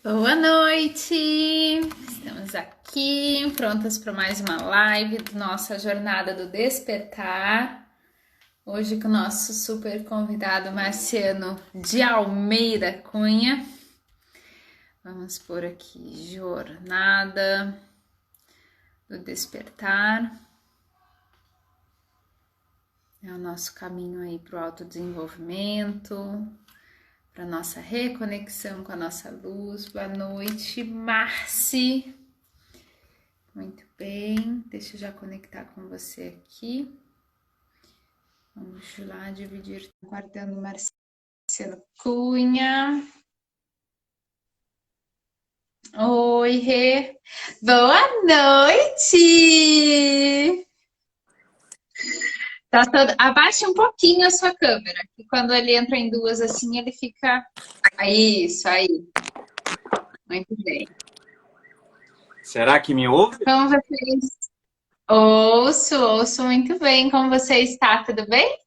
Boa noite! Estamos aqui prontas para mais uma live da nossa jornada do despertar. Hoje com o nosso super convidado Marciano de Almeida Cunha. Vamos por aqui jornada do despertar. É o nosso caminho aí para o autodesenvolvimento, para nossa reconexão com a nossa luz. Boa noite, Marci. Muito bem, deixa eu já conectar com você aqui. Vamos lá dividir, aguardando Marcelo Cunha. Oi, Rê. Boa noite! Tá todo... Abaixe um pouquinho a sua câmera, que quando ele entra em duas assim, ele fica... Isso, aí. Muito bem. Será que me ouve? Como vocês... Ouço muito bem. Como você está? Tudo bem?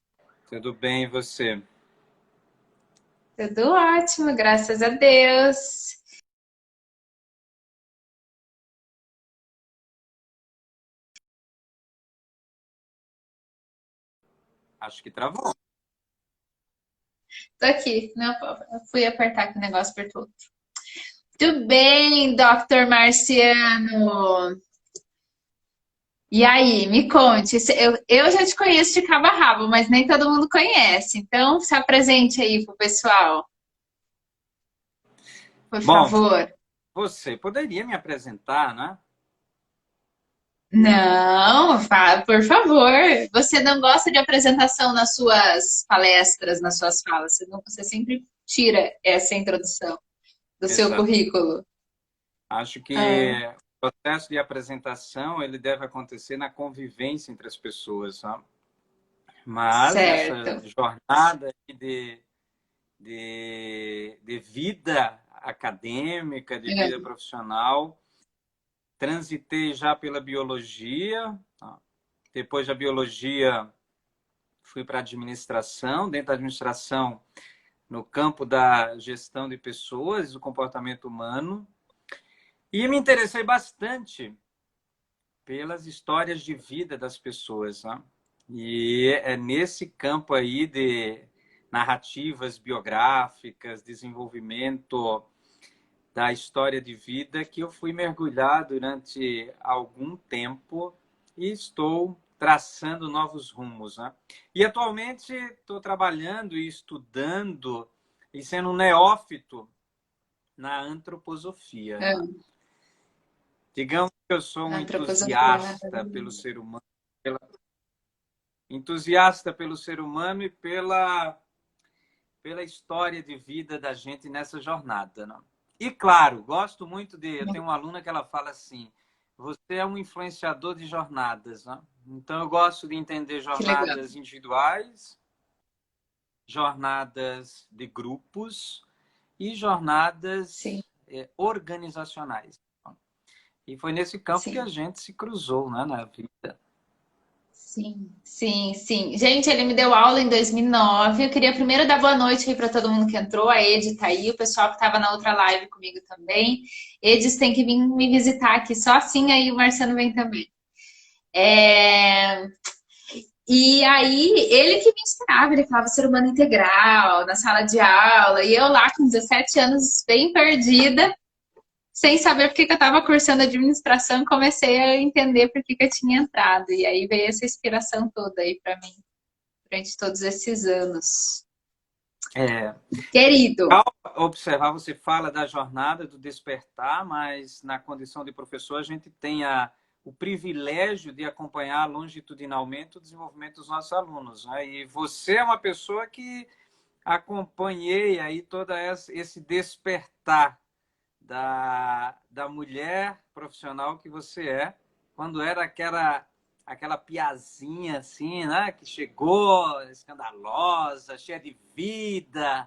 Tudo bem, e você? Tudo ótimo, graças a Deus. Acho que travou. Tô aqui, não, eu fui apertar que o negócio apertou. Tudo bem, Dr. Marciano? E aí, me conte. Eu já te conheço de cabo a rabo, mas nem todo mundo conhece. Então, se apresente aí pro pessoal, por Bom, favor. você poderia me apresentar, né? Não, por favor. Você não gosta de apresentação nas suas palestras, nas suas falas. Você sempre tira essa introdução do seu Exato. currículo. Acho que Ah, o processo de apresentação ele deve acontecer na convivência entre as pessoas, sabe? Mas essa certo. jornada aí de vida acadêmica, de vida É. profissional, transitei já pela biologia, tá? Depois da biologia fui para a administração, dentro da administração no campo da gestão de pessoas, do comportamento humano, e me interessei bastante pelas histórias de vida das pessoas, né? E é nesse campo aí de narrativas biográficas, desenvolvimento da história de vida que eu fui mergulhar durante algum tempo e estou traçando novos rumos, né? E atualmente estou trabalhando e estudando e sendo um neófito na antroposofia, É. né? Digamos que eu sou um Antroposofia, entusiasta pelo maravilhoso. ser humano, entusiasta pelo ser humano e pela história de vida da gente nessa jornada, né? E claro, gosto muito de. Eu tenho uma aluna que ela fala assim: você é um influenciador de jornadas, né? Então eu gosto de entender Que legal. jornadas individuais, jornadas de grupos e Sim, jornadas organizacionais. E foi nesse campo que a sim. gente se cruzou, né, na vida. Sim, sim, sim. Gente, ele me deu aula em 2009. Eu queria primeiro dar boa noite aí para todo mundo que entrou. A Ed tá aí, o pessoal que estava na outra live comigo também. Edes tem que vir me visitar aqui, só assim aí o Marciano vem também. É, e aí, ele que me ensinava, ele falava ser humano integral na sala de aula, e eu lá com 17 anos, bem perdida, sem saber por que que eu estava cursando administração, comecei a entender por que que eu tinha entrado. E aí veio essa inspiração toda aí para mim, durante todos esses anos. É, Querido, observar, você fala da jornada do despertar, mas na condição de professor a gente tem o privilégio de acompanhar longitudinalmente o desenvolvimento dos nossos alunos, né? E você é uma pessoa que acompanhei aí todo esse despertar da mulher profissional que você é, quando era aquela piazinha assim, né? Que chegou escandalosa, cheia de vida.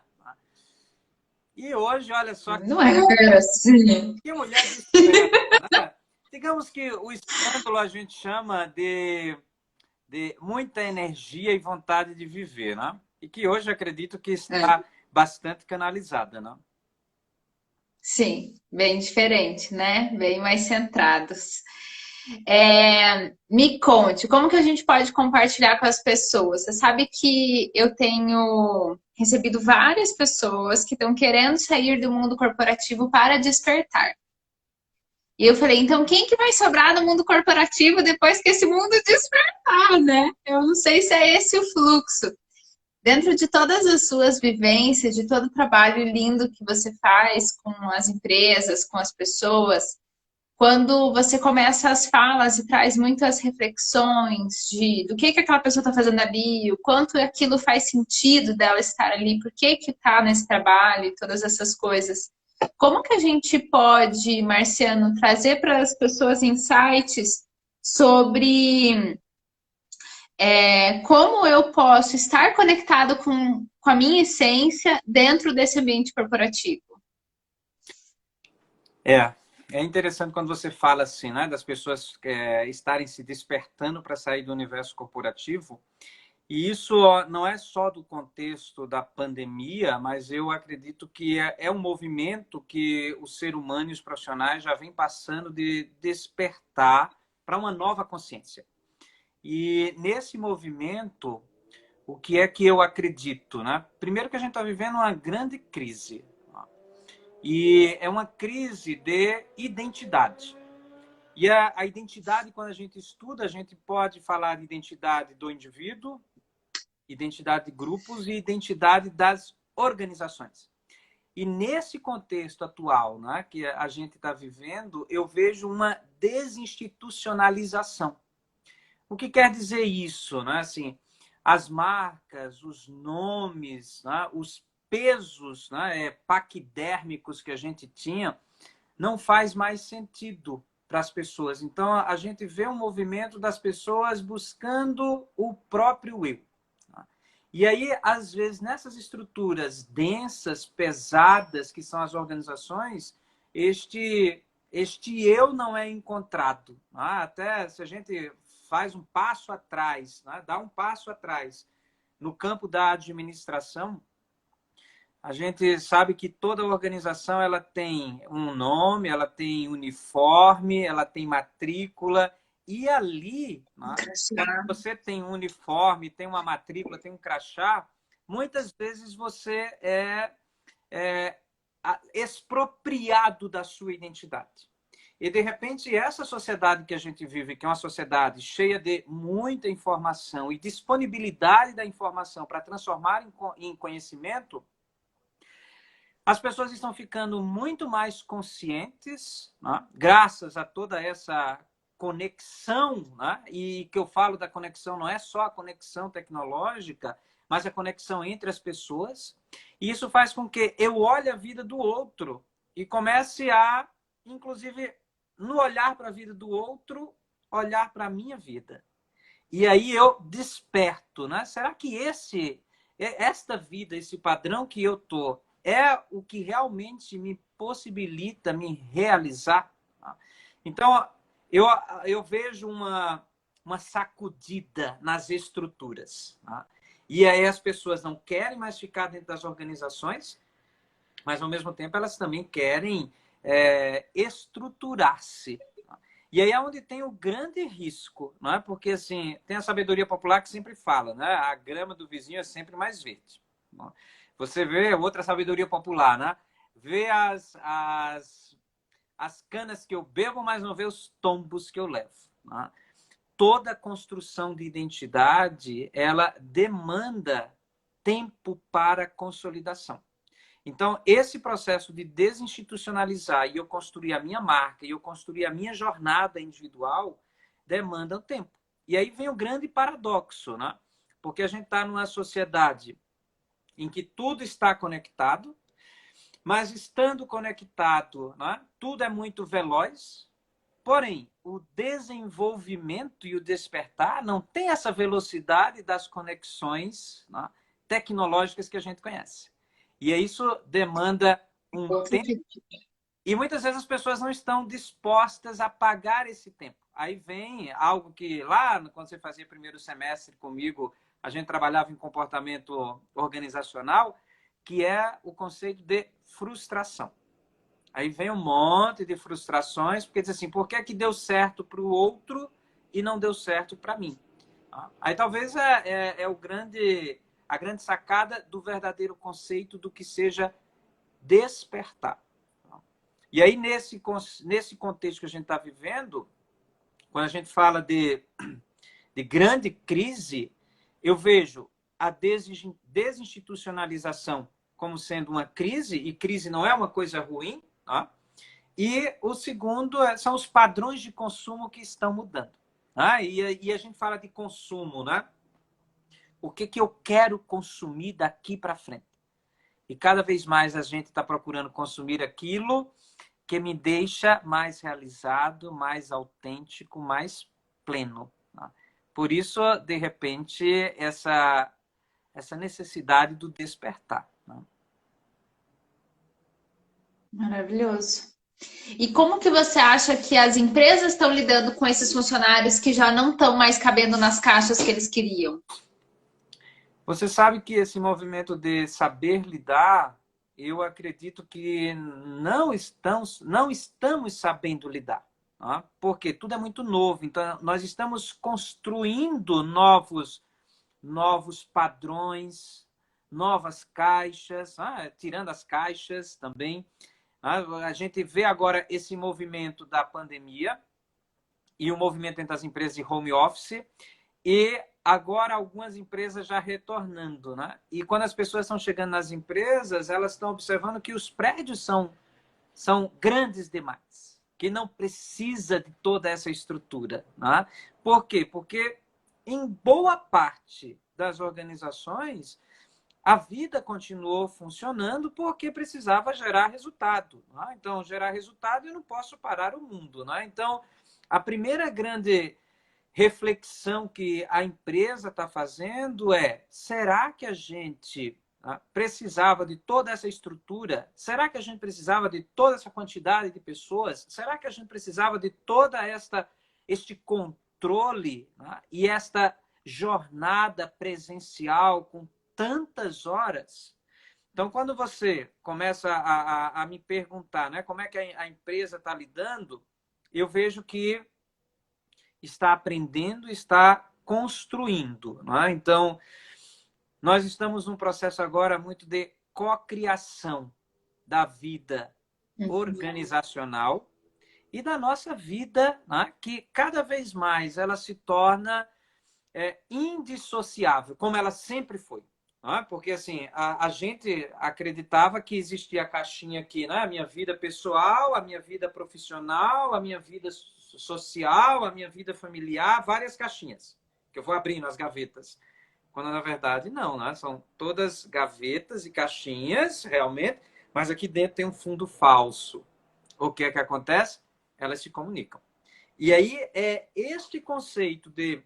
E hoje, olha só não é assim. que mulher desperta, né? Digamos que o escândalo a gente chama de muita energia e vontade de viver, né? E que hoje acredito que É, está bastante canalizada, né? Sim, bem diferente, né? Bem mais centrados. Me conte, como que a gente pode compartilhar com as pessoas? Você sabe que eu tenho recebido várias pessoas que estão querendo sair do mundo corporativo para despertar. E eu falei, então quem que vai sobrar no mundo corporativo depois que esse mundo despertar, né? Eu não sei se é esse o fluxo. Dentro de todas as suas vivências, de todo o trabalho lindo que você faz com as empresas, com as pessoas, quando você começa as falas e traz muitas reflexões do que aquela pessoa está fazendo ali, o quanto aquilo faz sentido dela estar ali, por que que está nesse trabalho e todas essas coisas. Como que a gente pode, Marciano, trazer para as pessoas insights sobre como eu posso estar conectado com a minha essência dentro desse ambiente corporativo? É, é interessante quando você fala assim, né, das pessoas estarem se despertando para sair do universo corporativo. E isso não é só do contexto da pandemia, mas eu acredito que é um movimento que o ser humano e os profissionais já vem passando de despertar para uma nova consciência. E nesse movimento, o que é que eu acredito, né? Primeiro que a gente está vivendo uma grande crise. E é uma crise de identidade. E a identidade, quando a gente estuda, a gente pode falar de identidade do indivíduo, identidade de grupos e identidade das organizações. E nesse contexto atual, né, que a gente está vivendo, eu vejo uma desinstitucionalização. O que quer dizer isso? Né? Assim, as marcas, os nomes, né, os pesos, né, paquidérmicos que a gente tinha, não faz mais sentido para as pessoas. Então, a gente vê um movimento das pessoas buscando o próprio eu. E aí, às vezes, nessas estruturas densas, pesadas, que são as organizações, este eu não é encontrado. Até se a gente faz um passo atrás, dá um passo atrás no campo da administração, a gente sabe que toda organização ela tem um nome, ela tem uniforme, ela tem matrícula, e ali, né, quando você tem um uniforme, tem uma matrícula, tem um crachá, muitas vezes você é expropriado da sua identidade. E, de repente, essa sociedade que a gente vive, que é uma sociedade cheia de muita informação e disponibilidade da informação para transformar em conhecimento, as pessoas estão ficando muito mais conscientes, né? Graças a toda essa conexão, né? E que eu falo da conexão não é só a conexão tecnológica, mas a conexão entre as pessoas. E isso faz com que eu olhe a vida do outro e comece a, inclusive, no olhar para a vida do outro, olhar para a minha vida. E aí eu desperto, né? Será que esta vida, esse padrão que eu tô, é o que realmente me possibilita me realizar? Então, eu vejo uma sacudida nas estruturas. E aí as pessoas não querem mais ficar dentro das organizações, mas, ao mesmo tempo, elas também querem estruturar-se. E aí é onde tem o grande risco, não é? Porque, assim, tem a sabedoria popular que sempre fala, né? A grama do vizinho é sempre mais verde. Você vê outra sabedoria popular, né? Vê as canas que eu bebo, mas não vê os tombos que eu levo. Né? Toda construção de identidade, ela demanda tempo para consolidação. Então, esse processo de desinstitucionalizar e eu construir a minha marca e eu construir a minha jornada individual demanda um tempo. E aí vem o grande paradoxo, né? Porque a gente está numa sociedade em que tudo está conectado, mas estando conectado, né, tudo é muito veloz, porém, o desenvolvimento e o despertar não tem essa velocidade das conexões, né, tecnológicas que a gente conhece. E isso demanda um tempo. E muitas vezes as pessoas não estão dispostas a pagar esse tempo. Aí vem algo que lá, quando você fazia primeiro semestre comigo, a gente trabalhava em comportamento organizacional, que é o conceito de frustração. Aí vem um monte de frustrações, porque diz assim, por que é que deu certo para o outro e não deu certo para mim? Aí talvez a grande sacada do verdadeiro conceito do que seja despertar. E aí, nesse contexto que a gente está vivendo, quando a gente fala de grande crise, eu vejo a desinstitucionalização como sendo uma crise, e crise não é uma coisa ruim, tá? E o segundo são os padrões de consumo que estão mudando. Tá? E a gente fala de consumo, né? O que eu quero consumir daqui para frente? E cada vez mais a gente está procurando consumir aquilo que me deixa mais realizado, mais autêntico, mais pleno. Tá? Por isso, de repente, essa necessidade do despertar. Tá? Maravilhoso. E como que você acha que as empresas estão lidando com esses funcionários que já não estão mais cabendo nas caixas que eles queriam? Você sabe que esse movimento de saber lidar, eu acredito que não estamos sabendo lidar. Tá? Porque tudo é muito novo. Então, nós estamos construindo novos padrões, novas caixas, tirando as caixas também. A gente vê agora esse movimento da pandemia e o movimento entre as empresas de home office e agora algumas empresas já retornando. Né? E quando as pessoas estão chegando nas empresas, elas estão observando que os prédios são grandes demais, que não precisa de toda essa estrutura. Né? Por quê? Porque em boa parte das organizações, a vida continuou funcionando porque precisava gerar resultado. Né? Então, gerar resultado, eu não posso parar o mundo. Né? Então, a primeira grande reflexão que a empresa está fazendo é: será que a gente precisava de toda essa estrutura? Será que a gente precisava de toda essa quantidade de pessoas? Será que a gente precisava de toda este controle, né? E esta jornada presencial com tantas horas? Então, quando você começa a me perguntar, né, como é que a empresa está lidando, eu vejo que está aprendendo, está construindo. Não é? Então, nós estamos num processo agora muito de cocriação da vida organizacional e da nossa vida, né? Que cada vez mais ela se torna indissociável, como ela sempre foi. Né? Porque assim, a gente acreditava que existia a caixinha aqui, né? A minha vida pessoal, a minha vida profissional, a minha vida social, a minha vida familiar, várias caixinhas que eu vou abrindo as gavetas. Quando na verdade não, né? São todas gavetas e caixinhas, realmente, mas aqui dentro tem um fundo falso. O que é que acontece? Elas se comunicam. E aí é este conceito de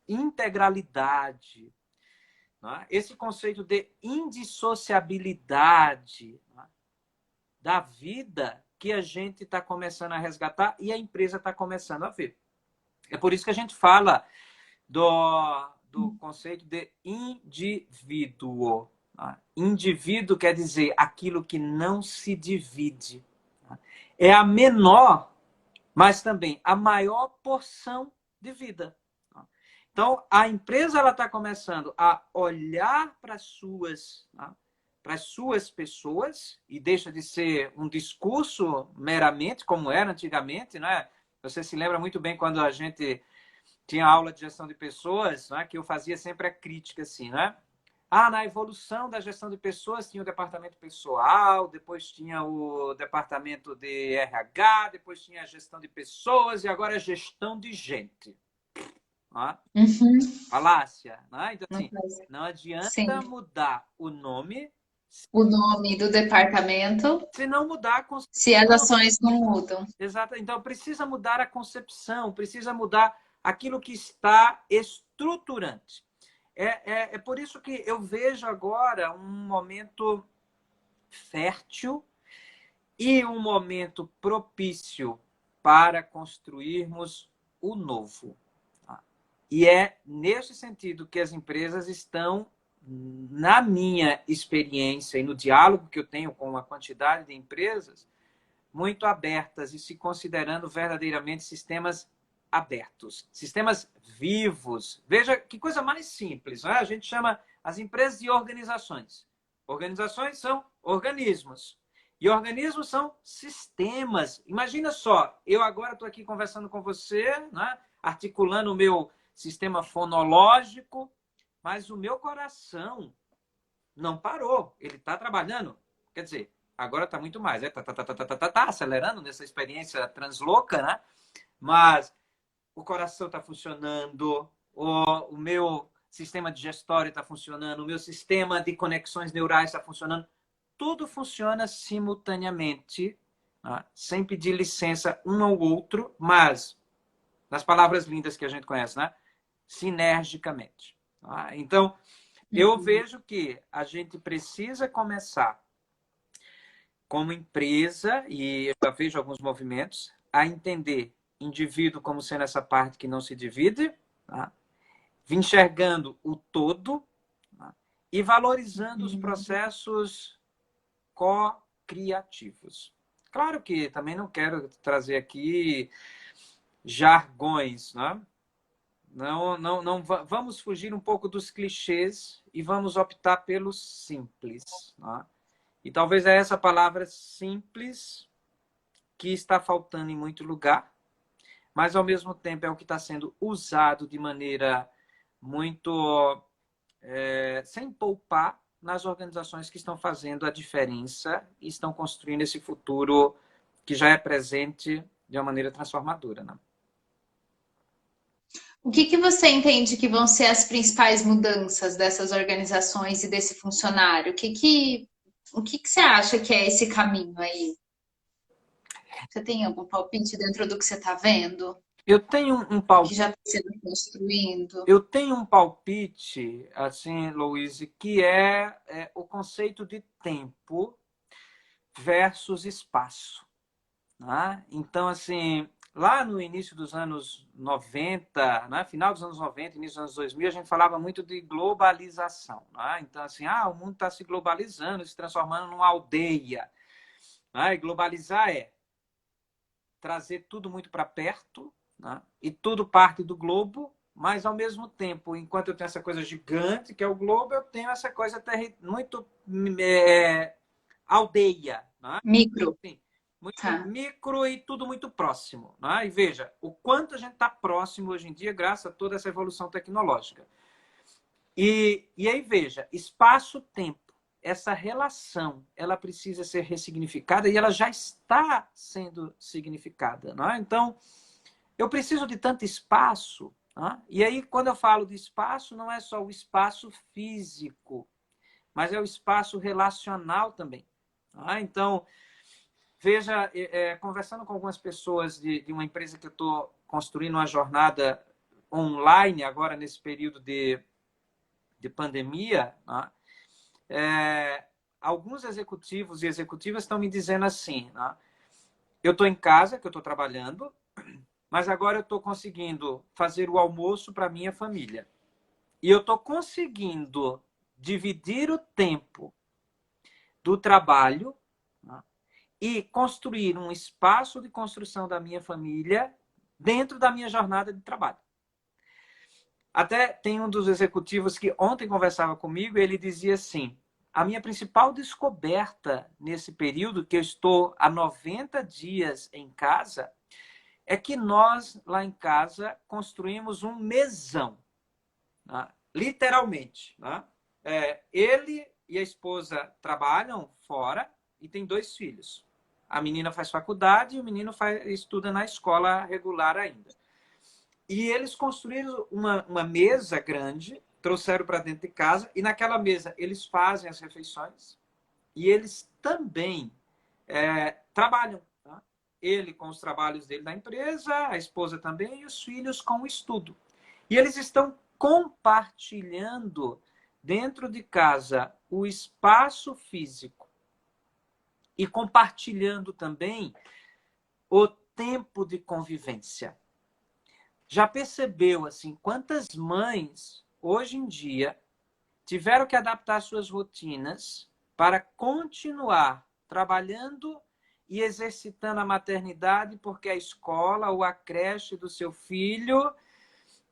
integralidade, né? Esse conceito de indissociabilidade, né? Da vida que a gente está começando a resgatar e a empresa está começando a ver. É por isso que a gente fala do conceito de indivíduo. Né? Indivíduo quer dizer aquilo que não se divide. Né? É a menor, mas também a maior porção de vida. Então, a empresa está começando a olhar para as suas pessoas e deixa de ser um discurso meramente, como era antigamente. Né? Você se lembra muito bem quando a gente tinha aula de gestão de pessoas, né? Que eu fazia sempre a crítica assim, né? Na evolução da gestão de pessoas tinha o departamento pessoal, depois tinha o departamento de RH, depois tinha a gestão de pessoas e agora a gestão de gente. Falácia. Né? Então, assim, não adianta mudar o nome. O nome do departamento. Se não mudar a concepção. Se as ações não mudam. Exato. Então, precisa mudar a concepção, precisa mudar aquilo que está estruturante. É por isso que eu vejo agora um momento fértil e um momento propício para construirmos o novo. E é nesse sentido que as empresas estão na minha experiência e no diálogo que eu tenho com uma quantidade de empresas, muito abertas e se considerando verdadeiramente sistemas abertos, sistemas vivos. Veja que coisa mais simples, né? A gente chama as empresas de organizações. Organizações são organismos. E organismos são sistemas. Imagina só, eu agora estou aqui conversando com você, né? Articulando o meu sistema fonológico, mas o meu coração não parou. Ele está trabalhando. Quer dizer, agora está muito mais. Tá acelerando nessa experiência translouca, né? Mas o coração está funcionando, o meu sistema digestório está funcionando, o meu sistema de conexões neurais está funcionando. Tudo funciona simultaneamente, né? Sem pedir licença um ao outro, mas, nas palavras lindas que a gente conhece, né? Sinergicamente. Tá? Então, eu vejo que a gente precisa começar, como empresa, e eu já vejo alguns movimentos, a entender indivíduo como sendo essa parte que não se divide, tá? Enxergando o todo, tá? E valorizando os processos co-criativos. Claro que também não quero trazer aqui jargões, né? Não, vamos fugir um pouco dos clichês e vamos optar pelo simples. Né? E talvez é essa palavra simples que está faltando em muito lugar, mas ao mesmo tempo é o que está sendo usado de maneira muito sem poupar nas organizações que estão fazendo a diferença e estão construindo esse futuro que já é presente de uma maneira transformadora. Né? O que que você entende que vão ser as principais mudanças dessas organizações e desse funcionário? O que que você acha que é esse caminho aí? Você tem algum palpite dentro do que você está vendo? Eu tenho um Que já está sendo construindo? Eu tenho um palpite, assim, Louise, que é o conceito de tempo versus espaço. Né? Então, assim, lá no início dos anos 90, né? Final dos anos 90, início dos anos 2000, a gente falava muito de globalização. Né? Então, assim, o mundo está se globalizando, se transformando numa aldeia. Né? E globalizar é trazer tudo muito para perto, né? E tudo parte do globo, mas ao mesmo tempo, enquanto eu tenho essa coisa gigante que é o globo, eu tenho essa coisa muito aldeia, né? Micro. Sim, muito Tá. micro e tudo muito próximo. Né? E veja, o quanto a gente está próximo hoje em dia, graças a toda essa evolução tecnológica. E aí, veja, espaço-tempo. Essa relação, ela precisa ser ressignificada e ela já está sendo significada. Não é? Então, eu preciso de tanto espaço. Não é? E aí, quando eu falo de espaço, não é só o espaço físico, mas é o espaço relacional também. Não é? Então, veja, conversando com algumas pessoas de uma empresa que eu estou construindo uma jornada online agora nesse período de pandemia, né? Alguns executivos e executivas estão me dizendo assim, né? Eu estou em casa, que eu estou trabalhando, mas agora eu estou conseguindo fazer o almoço para minha família. E eu estou conseguindo dividir o tempo do trabalho, né? E construir um espaço de construção da minha família dentro da minha jornada de trabalho. Até tem um dos executivos que ontem conversava comigo, ele dizia assim, a minha principal descoberta nesse período, que eu estou há 90 dias em casa, é que nós, lá em casa, construímos um mesão. Né? Literalmente. Né? Ele e a esposa trabalham fora e tem 2 filhos. A menina faz faculdade e o menino estuda na escola regular ainda. E eles construíram uma mesa grande, trouxeram para dentro de casa, e naquela mesa eles fazem as refeições e eles também trabalham. Tá? Ele com os trabalhos dele na empresa, a esposa também, e os filhos com o estudo. E eles estão compartilhando dentro de casa o espaço físico e compartilhando também o tempo de convivência. Já percebeu assim quantas mães hoje em dia tiveram que adaptar suas rotinas para continuar trabalhando e exercitando a maternidade, porque a escola ou a creche do seu filho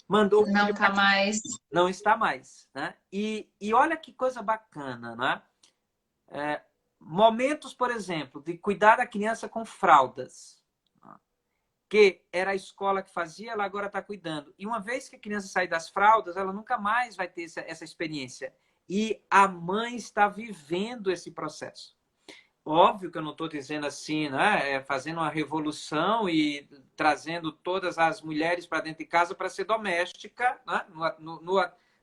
mandou o Não filho tá mais. não está mais, né? E olha que coisa bacana, né? Momentos, por exemplo, de cuidar da criança com fraldas, que era a escola que fazia, ela agora está cuidando. E uma vez que a criança sair das fraldas, ela nunca mais vai ter essa experiência. E a mãe está vivendo esse processo. Óbvio que eu não estou dizendo assim, né? Fazendo uma revolução e trazendo todas as mulheres para dentro de casa para ser doméstica, né?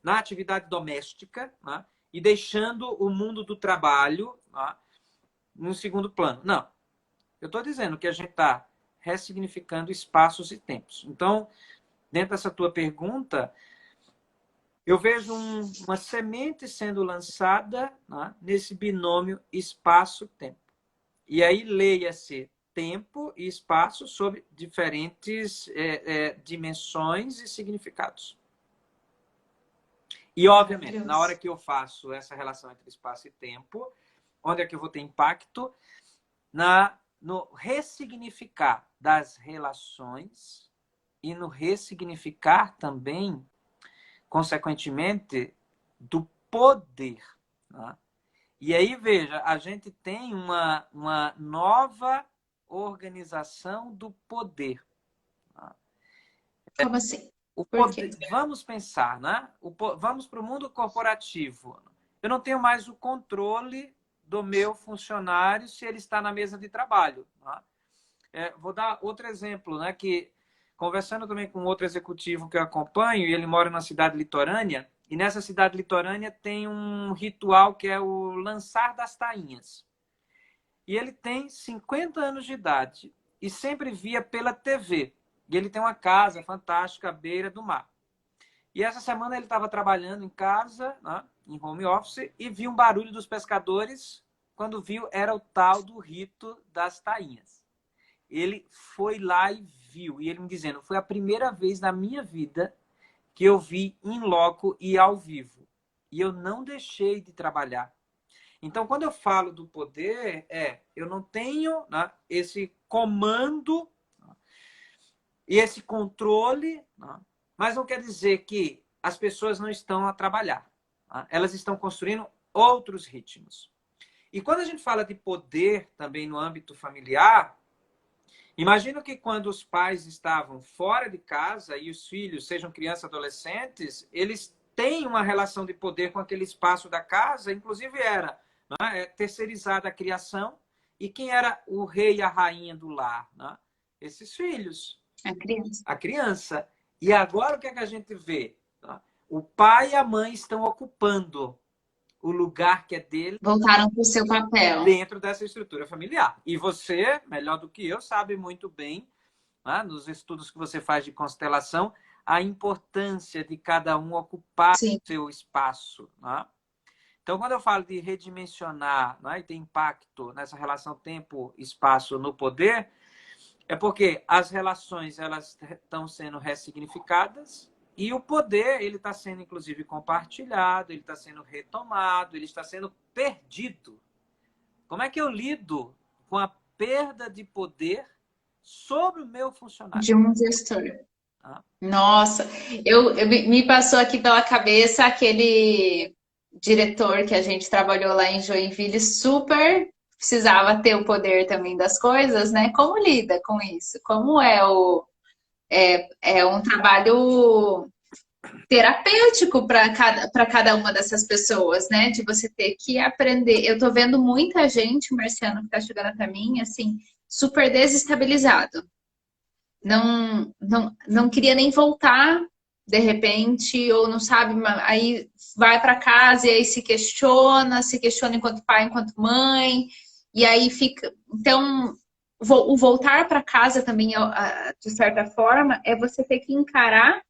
Na atividade doméstica, né? E deixando o mundo do trabalho, né? No segundo plano. Não. Eu estou dizendo que a gente está ressignificando espaços e tempos. Então, dentro dessa tua pergunta, eu vejo uma semente sendo lançada, né, nesse binômio espaço-tempo. E aí leia-se tempo e espaço sobre diferentes dimensões e significados. E, obviamente, na hora que eu faço essa relação entre espaço e tempo, onde é que eu vou ter impacto? No ressignificar das relações e no ressignificar também, consequentemente, do poder. Né? E aí, veja, a gente tem uma nova organização do poder. Né? Como assim? O poder, vamos pensar, né? Vamos para o mundo corporativo. Eu não tenho mais o controle do meu funcionário se ele está na mesa de trabalho. Né? Vou dar outro exemplo, né? Que conversando também com outro executivo que eu acompanho, e ele mora na cidade litorânea, e nessa cidade litorânea tem um ritual que é o lançar das tainhas. E ele tem 50 anos de idade e sempre via pela TV. E ele tem uma casa fantástica à beira do mar. E essa semana ele estava trabalhando em casa, né, em home office, e viu um barulho dos pescadores. Quando viu, era o tal do rito das tainhas. Ele foi lá e viu. E ele me dizendo, foi a primeira vez na minha vida que eu vi in loco e ao vivo. E eu não deixei de trabalhar. Então, quando eu falo do poder, eu não tenho, né, esse comando, né, e esse controle, né, mas não quer dizer que as pessoas não estão a trabalhar. Né? Elas estão construindo outros ritmos. E quando a gente fala de poder também no âmbito familiar, imagino que quando os pais estavam fora de casa e os filhos, sejam crianças, adolescentes, eles têm uma relação de poder com aquele espaço da casa, inclusive era, né, terceirizada a criação, e quem era o rei e a rainha do lar? Né? Esses filhos. A criança. A criança. E agora o que é que a gente vê? Né? O pai e a mãe estão ocupando o lugar que é dele. Voltaram para o seu papel. Dentro dessa estrutura familiar. E você, melhor do que eu, sabe muito bem, né, nos estudos que você faz de constelação, a importância de cada um ocupar o seu espaço. Né? Então, quando eu falo de redimensionar, né, e ter impacto nessa relação tempo-espaço no poder, é porque as relações elas estão sendo ressignificadas e o poder ele está sendo, inclusive, compartilhado, ele está sendo retomado, ele está sendo perdido. Como é que eu lido com a perda de poder sobre o meu funcionário? De um gestor. Nossa, me passou aqui pela cabeça aquele diretor que a gente trabalhou lá em Joinville, super precisava ter o poder também das coisas, né? Como lida com isso? Como é um trabalho terapêutico para cada uma dessas pessoas, né? De você ter que aprender. Eu tô vendo muita gente, Marciano, que tá chegando até mim, assim, super desestabilizado. Não queria nem voltar de repente, ou não sabe, aí vai para casa e aí se questiona enquanto pai, enquanto mãe, e aí fica. Então, o voltar para casa também, de certa forma, é você ter que encarar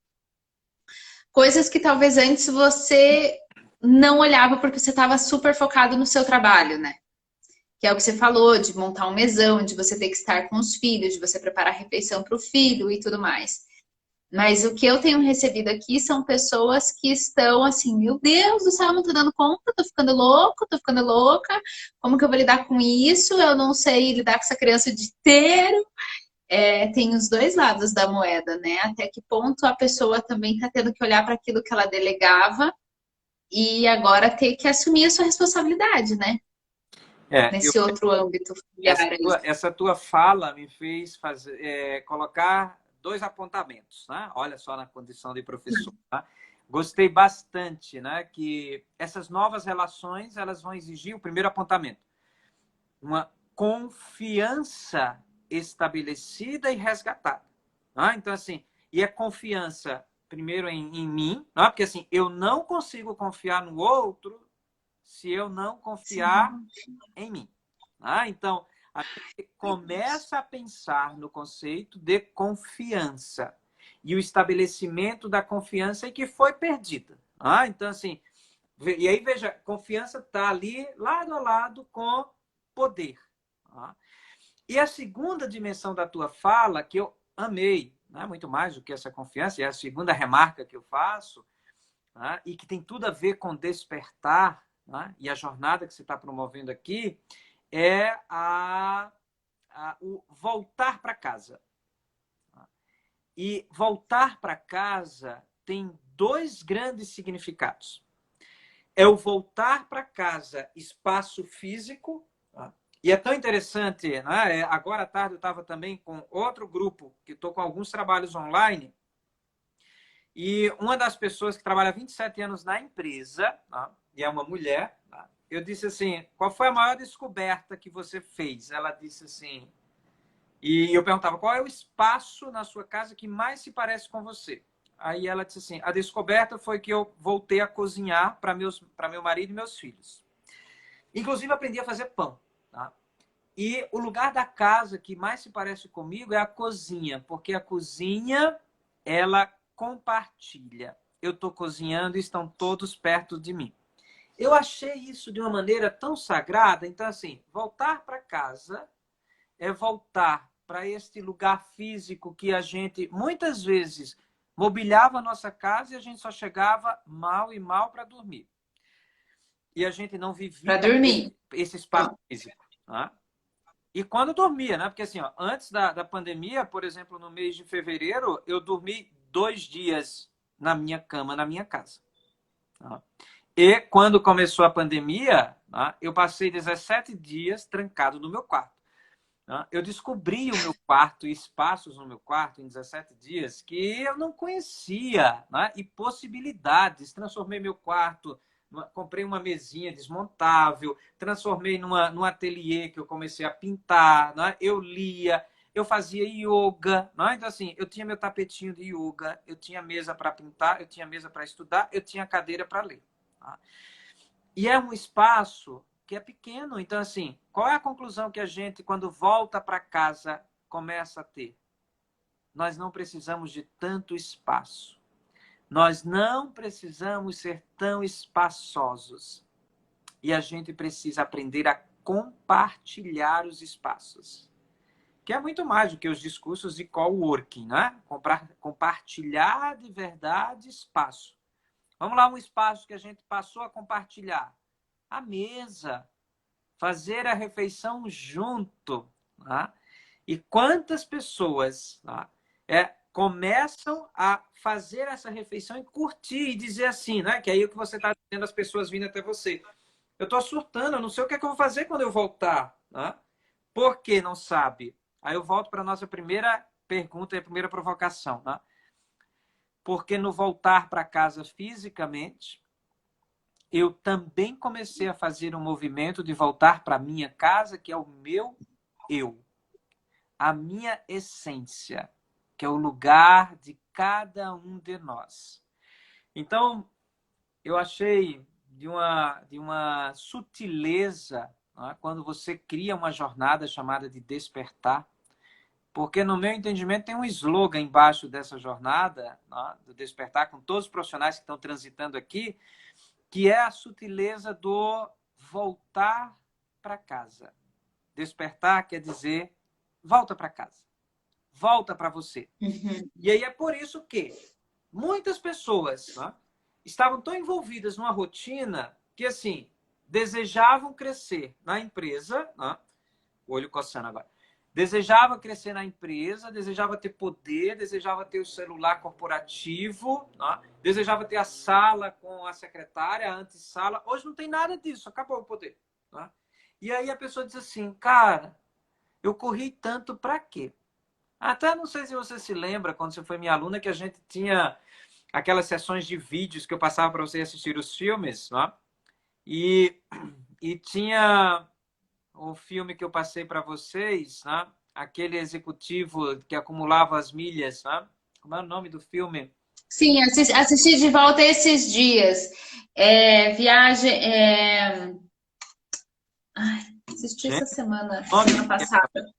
coisas que talvez antes você não olhava porque você estava super focado no seu trabalho, né? Que é o que você falou, de montar um mesão, de você ter que estar com os filhos, de você preparar a refeição para o filho e tudo mais. Mas o que eu tenho recebido aqui são pessoas que estão assim, meu Deus do céu, não tô dando conta, tô ficando louco, tô ficando louca. Como que eu vou lidar com isso? Eu não sei lidar com essa criança o dia inteiro. É, tem os dois lados da moeda, né? Até que ponto a pessoa também está tendo que olhar para aquilo que ela delegava e agora ter que assumir a sua responsabilidade, né? É, Nesse outro âmbito familiar aí. essa tua fala me fez colocar dois apontamentos, né? Olha só na condição de professor, tá? Gostei bastante, né? Que essas novas relações elas vão exigir o primeiro apontamento, uma confiança estabelecida e resgatada. Né? Então, assim, e a confiança, primeiro, em mim, né? Porque assim, eu não consigo confiar no outro se eu não confiar Sim. em mim. Né? Então, a gente começa a pensar no conceito de confiança e o estabelecimento da confiança que foi perdida. Né? Então, assim, e aí veja, confiança está ali lado a lado com poder. Tá? E a segunda dimensão da tua fala, que eu amei, né? Muito mais do que essa confiança, é a segunda remarca que eu faço, né? E que tem tudo a ver com despertar, né? E a jornada que você está promovendo aqui, é o voltar para casa. E voltar para casa tem dois grandes significados. É o voltar para casa, espaço físico. E é tão interessante, né? Agora à tarde eu estava também com outro grupo, que estou com alguns trabalhos online, e uma das pessoas que trabalha há 27 anos na empresa, né? E é uma mulher, né? Eu disse assim, qual foi a maior descoberta que você fez? Ela disse assim, e eu perguntava, qual é o espaço na sua casa que mais se parece com você? Aí ela disse assim, a descoberta foi que eu voltei a cozinhar para meu marido e meus filhos. Inclusive, aprendi a fazer pão. Tá? E o lugar da casa que mais se parece comigo é a cozinha, porque a cozinha, ela compartilha. Eu estou cozinhando e estão todos perto de mim. Eu achei isso de uma maneira tão sagrada. Então, assim, voltar para casa é voltar para este lugar físico que a gente, muitas vezes, mobiliava a nossa casa e a gente só chegava mal e mal para dormir. E a gente não Para vivia dormir. esse espaço físico. Né? E quando dormia, né? Porque assim, ó, antes da pandemia, por exemplo, no mês de fevereiro, eu dormi 2 dias na minha cama, na minha casa. Tá? E quando começou a pandemia, tá? Eu passei 17 dias trancado no meu quarto. Tá? Eu descobri o meu quarto e espaços no meu quarto em 17 dias que eu não conhecia, né? E possibilidades. Transformei meu quarto, comprei uma mesinha desmontável, transformei num ateliê que eu comecei a pintar, né? Eu lia, eu fazia yoga. Né? Então, assim, eu tinha meu tapetinho de yoga, eu tinha mesa para pintar, eu tinha mesa para estudar, eu tinha cadeira para ler. Tá? E é um espaço que é pequeno. Então, assim, qual é a conclusão que a gente, quando volta para casa, começa a ter? Nós não precisamos de tanto espaço. Nós não precisamos ser tão espaçosos. E a gente precisa aprender a compartilhar os espaços. Que é muito mais do que os discursos de coworking, né? Compartilhar de verdade espaço. Vamos lá, um espaço que a gente passou a compartilhar. A mesa, fazer a refeição junto. Tá? E quantas pessoas tá? Começam a fazer essa refeição e curtir e dizer assim, né? Que aí o que você está dizendo, as pessoas vindo até você. Eu estou surtando, eu não sei o que é que eu vou fazer quando eu voltar. Tá? Por que não sabe? Aí eu volto para a nossa primeira pergunta e a primeira provocação. Tá? Porque no voltar para casa fisicamente, eu também comecei a fazer um movimento de voltar para minha casa, que é o meu eu, a minha essência, que é o lugar de cada um de nós. Então, eu achei de uma sutileza, né, quando você cria uma jornada chamada de despertar, porque no meu entendimento tem um slogan embaixo dessa jornada, né, do despertar, com todos os profissionais que estão transitando aqui, que é a sutileza do voltar para casa. Despertar quer dizer volta para casa. volta para você. Uhum. E aí é por isso que muitas pessoas, né, estavam tão envolvidas numa rotina que, assim, desejavam crescer na empresa, né, olho coçando agora, desejava crescer na empresa, desejava ter poder, desejava ter o celular corporativo, né, desejava ter a sala com a secretária, a antessala. Hoje não tem nada disso, acabou o poder. Né? E aí a pessoa diz assim, cara, eu corri tanto para quê? Até não sei se você se lembra, quando você foi minha aluna, que a gente tinha aquelas sessões de vídeos que eu passava para você assistir os filmes, né? E tinha o filme que eu passei para vocês, né? Aquele executivo que acumulava as milhas, né? Como é o nome do filme? Sim, assisti de volta esses dias. Viagem. Ai, assisti essa Gente, semana, o nome semana passada.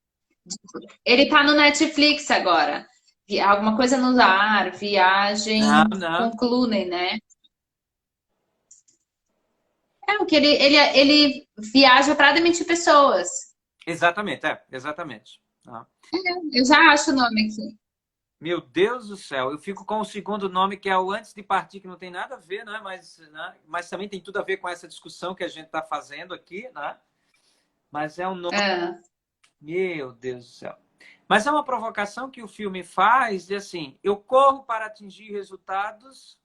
Ele tá no Netflix agora. Alguma coisa no ar, não, viagem com não. o Clooney, né? É o que ele viaja para demitir pessoas. Exatamente, exatamente. Ah. Eu já acho o nome aqui. Meu Deus do céu, eu fico com o segundo nome, que é o Antes de Partir, que não tem nada a ver, né? Mas também tem tudo a ver com essa discussão que a gente está fazendo aqui, né? Mas é um nome. Ah, Meu Deus do céu. Mas é uma provocação que o filme faz de assim, eu corro para atingir resultados,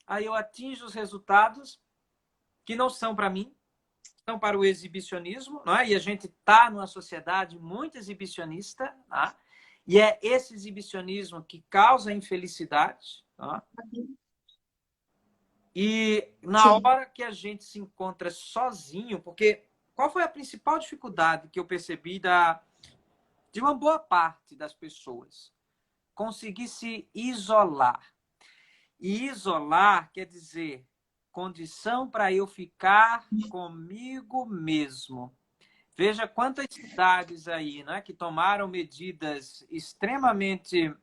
aí eu atinjo os resultados que não são para mim, são para o exibicionismo, não é? E a gente está numa sociedade muito exibicionista, né? E é esse exibicionismo que causa infelicidade, né? E na sim. hora que a gente se encontra sozinho, porque qual foi a principal dificuldade que eu percebi de uma boa parte das pessoas? Conseguir se isolar. E isolar quer dizer condição para eu ficar comigo mesmo. Veja quantas cidades aí, né, que tomaram medidas extremamente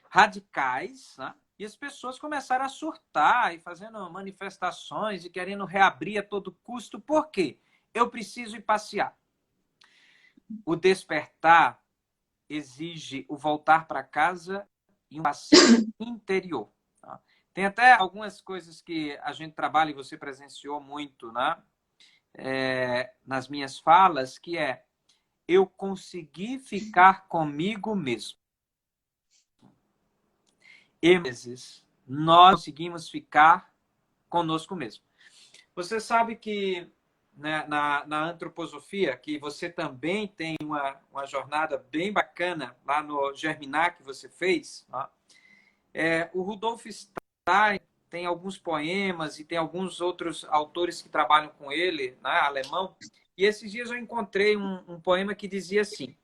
radicais, né? E as pessoas começaram a surtar e fazendo manifestações e querendo reabrir a todo custo. Por quê? Eu preciso ir passear. O despertar exige o voltar para casa e um passeio interior. Tá? Tem até algumas coisas que a gente trabalha e você presenciou muito, né? Nas minhas falas, que é eu consegui ficar comigo mesmo. E vezes nós conseguimos ficar conosco mesmo. Você sabe que, né, na antroposofia, que você também tem uma jornada bem bacana lá no Germinar que você fez, né? O Rudolf Stein tem alguns poemas e tem alguns outros autores que trabalham com ele, né, alemão. E esses dias eu encontrei um poema que dizia assim,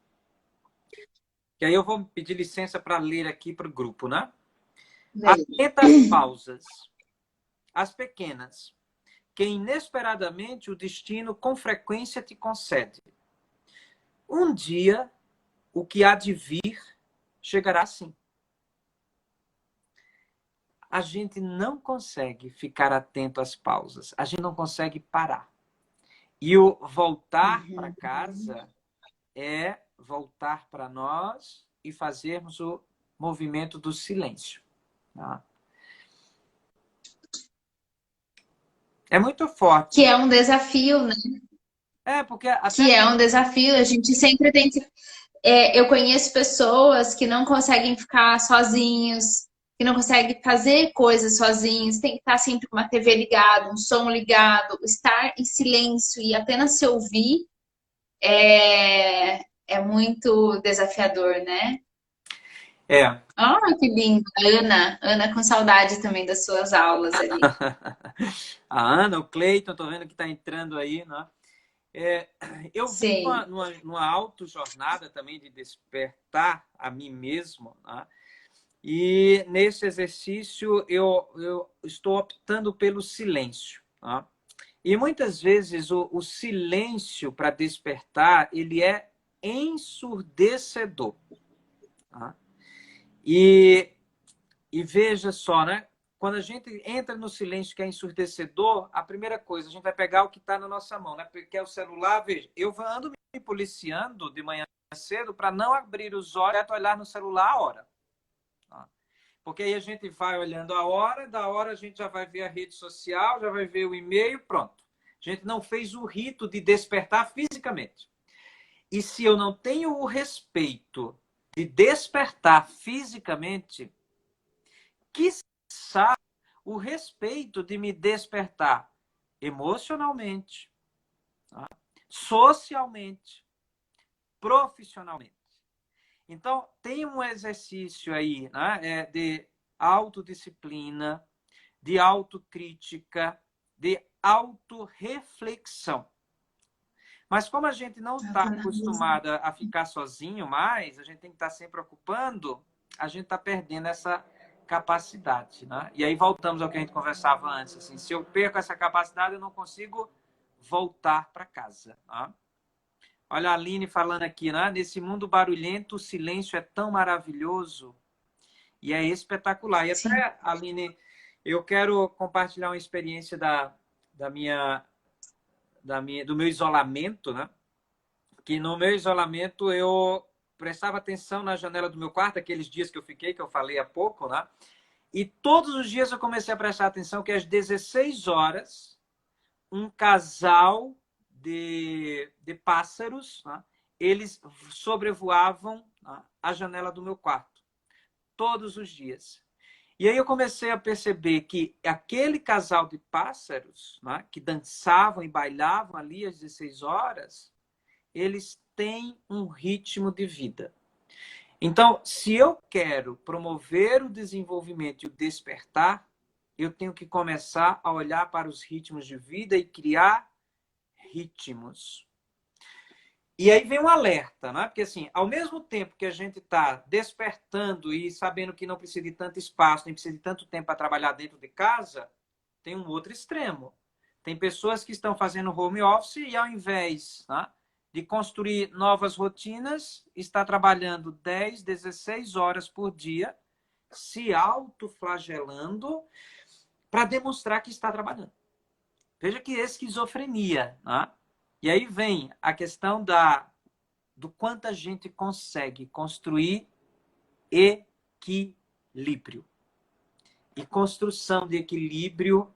que aí eu vou pedir licença para ler aqui para o grupo, né? Atenta às pausas, as pequenas, que inesperadamente o destino com frequência te concede. Um dia, o que há de vir chegará assim. A gente não consegue ficar atento às pausas, a gente não consegue parar. E o voltar para casa é voltar para nós e fazermos o movimento do silêncio. Tá? É muito forte. Que é um desafio, né? Porque até. Que é um desafio. A gente sempre tem que. Eu conheço pessoas que não conseguem ficar sozinhos, que não conseguem fazer coisas sozinhos, tem que estar sempre com uma TV ligada, um som ligado, estar em silêncio e apenas se ouvir é muito desafiador, né? É. Ah, que lindo. Ana com saudade também das suas aulas ali. A Ana, o Cleiton, tô vendo que está entrando aí, né? Eu vim Sim. numa autojornada também de despertar a mim mesmo, né? E nesse exercício eu estou optando pelo silêncio. Né? E muitas vezes o silêncio para despertar, ele é ensurdecedor. Né? E veja só, né? Quando a gente entra no silêncio que é ensurdecedor, a primeira coisa, a gente vai pegar o que está na nossa mão, né? Porque é o celular, veja, eu ando me policiando de manhã cedo para não abrir os olhos e olhar no celular a hora. Porque aí a gente vai olhando a hora, da hora a gente já vai ver a rede social, já vai ver o e-mail, pronto. A gente não fez o rito de despertar fisicamente. E se eu não tenho o respeito de despertar fisicamente, quiçá o respeito de me despertar emocionalmente, socialmente, profissionalmente. Então, tem um exercício aí, né, de autodisciplina, de autocrítica, de autorreflexão. Mas como a gente não está acostumada a ficar sozinho mais, a gente tem que estar sempre ocupando, a gente está perdendo essa capacidade. Né? E aí voltamos ao que a gente conversava antes. Assim, se eu perco essa capacidade, eu não consigo voltar para casa. Né? Olha a Aline falando aqui, né? Nesse mundo barulhento, o silêncio é tão maravilhoso e é espetacular. E até, Aline, eu quero compartilhar uma experiência do meu isolamento, né? Que no meu isolamento eu prestava atenção na janela do meu quarto, aqueles dias que eu fiquei, que eu falei há pouco, né? E todos os dias eu comecei a prestar atenção que às 16 horas, um casal de pássaros, né? Eles sobrevoavam, né, a janela do meu quarto. Todos os dias. E aí eu comecei a perceber que aquele casal de pássaros, né, que dançavam e bailavam ali às 16 horas, eles têm um ritmo de vida. Então, se eu quero promover o desenvolvimento e o despertar, eu tenho que começar a olhar para os ritmos de vida e criar ritmos. E aí vem um alerta, né? Porque assim, ao mesmo tempo que a gente está despertando e sabendo que não precisa de tanto espaço, nem precisa de tanto tempo para trabalhar dentro de casa, tem um outro extremo. Tem pessoas que estão fazendo home office e ao invés, né, de construir novas rotinas, está trabalhando 10, 16 horas por dia, se autoflagelando para demonstrar que está trabalhando. Veja que é esquizofrenia. Né? E aí vem a questão do quanto a gente consegue construir equilíbrio. E construção de equilíbrio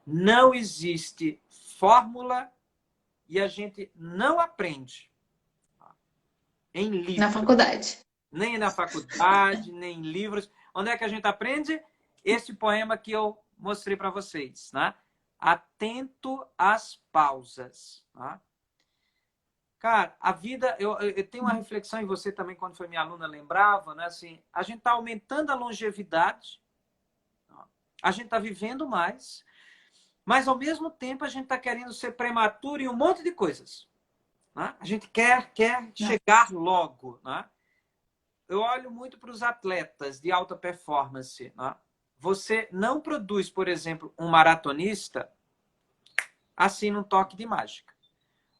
não existe fórmula e a gente não aprende em livros. Na faculdade. Nem na faculdade, nem em livros. Onde é que a gente aprende? Esse poema que eu mostrei para vocês. Né? Atento às pausas. Né? Cara, a vida... Eu tenho uma reflexão em você também, quando foi minha aluna, lembrava, né? Assim, a gente está aumentando a longevidade, a gente está vivendo mais, mas, ao mesmo tempo, a gente está querendo ser prematuro em um monte de coisas. Né? A gente quer chegar logo. Né? Eu olho muito para os atletas de alta performance. Né? Você não produz, por exemplo, um maratonista assim num toque de mágica.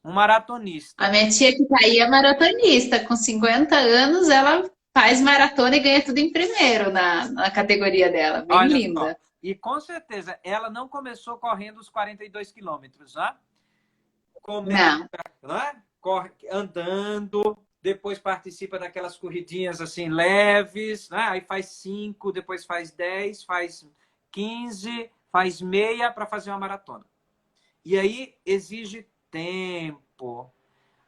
Um maratonista... A minha tia que tá aí é maratonista. Com 50 anos, ela faz maratona e ganha tudo em primeiro na categoria dela. Bem Olha linda. só. E, com certeza, ela não começou correndo os 42 quilômetros, né? Começa, né? Corre andando, depois participa daquelas corridinhas assim leves, né? Aí faz 5, depois faz 10, faz 15, faz meia para fazer uma maratona. E aí exige tempo.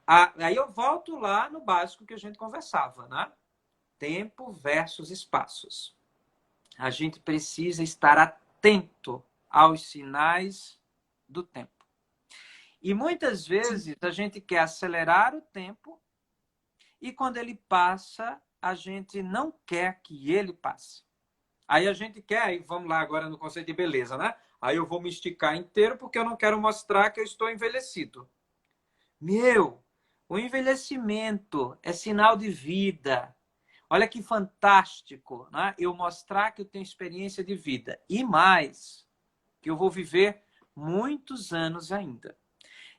Aí eu volto lá no básico que a gente conversava, né? Tempo versus espaços. A gente precisa estar atento aos sinais do tempo. E muitas vezes a gente quer acelerar o tempo e quando ele passa, a gente não quer que ele passe. Aí a gente quer, aí vamos lá agora no conceito de beleza, né? Aí eu vou me esticar inteiro porque eu não quero mostrar que eu estou envelhecido. O envelhecimento é sinal de vida. Olha que fantástico, né? Eu mostrar que eu tenho experiência de vida. E mais, que eu vou viver muitos anos ainda.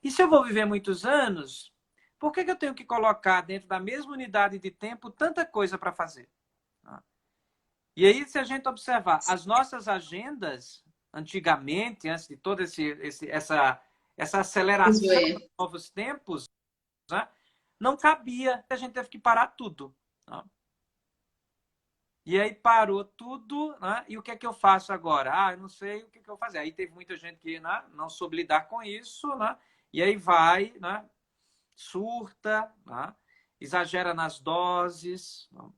E se eu vou viver muitos anos, por que eu tenho que colocar dentro da mesma unidade de tempo tanta coisa para fazer? E aí, se a gente observar as nossas agendas, antigamente, antes de toda essa aceleração dos novos tempos, né? não cabia. A gente teve que parar tudo. Né? E aí parou tudo, né? E o que é que eu faço agora? Eu não sei o que é que eu vou fazer. Aí teve muita gente que, né, não soube lidar com isso, né? E aí vai, né, surta, né, exagera nas doses. Né?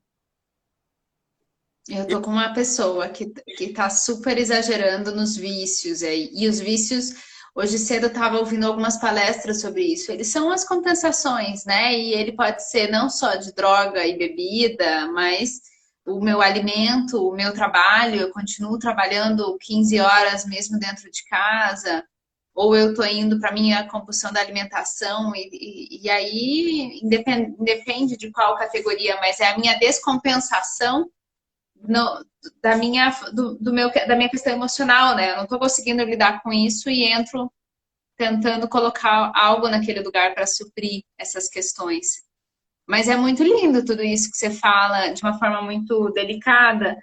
Eu tô com uma pessoa que tá super exagerando nos vícios aí. E os vícios, hoje cedo eu tava ouvindo algumas palestras sobre isso. Eles são as compensações, né? E ele pode ser não só de droga e bebida, mas o meu alimento, o meu trabalho, eu continuo trabalhando 15 horas mesmo dentro de casa, ou eu tô indo para minha compulsão da alimentação, e aí independe de qual categoria, mas é a minha descompensação no, da minha questão emocional, né? Eu não estou conseguindo lidar com isso e entro tentando colocar algo naquele lugar para suprir essas questões. Mas é muito lindo tudo isso que você fala de uma forma muito delicada.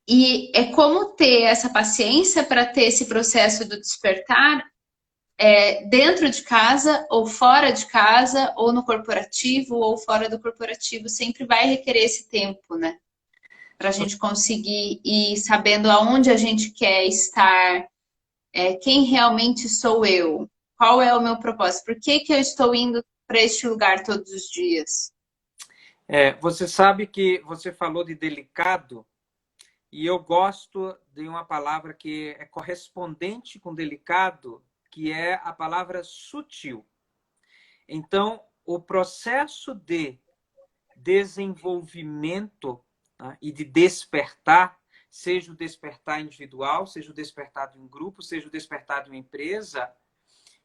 E é como ter essa paciência para ter esse processo do despertar dentro de casa ou fora de casa, ou no corporativo ou fora do corporativo, sempre vai requerer esse tempo, né? Para a gente conseguir ir sabendo aonde a gente quer estar, quem realmente sou eu, qual é o meu propósito, por que que eu estou indo para este lugar todos os dias. Você sabe que você falou de delicado, e eu gosto de uma palavra que é correspondente com delicado, que é a palavra sutil. Então, o processo de desenvolvimento, né, e de despertar, seja o despertar individual, seja o despertar de um grupo, seja o despertar de uma empresa,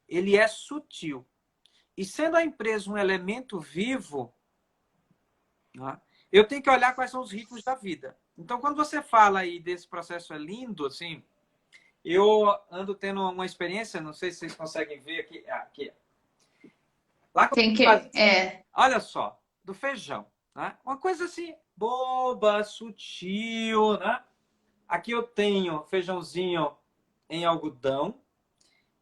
ele é sutil. E sendo a empresa um elemento vivo, né, eu tenho que olhar quais são os ritmos da vida. Então, quando você fala aí desse processo lindo, assim, eu ando tendo uma experiência, não sei se vocês conseguem ver aqui. Lá Tem que. olha só, do feijão. Né? Uma coisa assim, boba, sutil. Né? Aqui eu tenho feijãozinho em algodão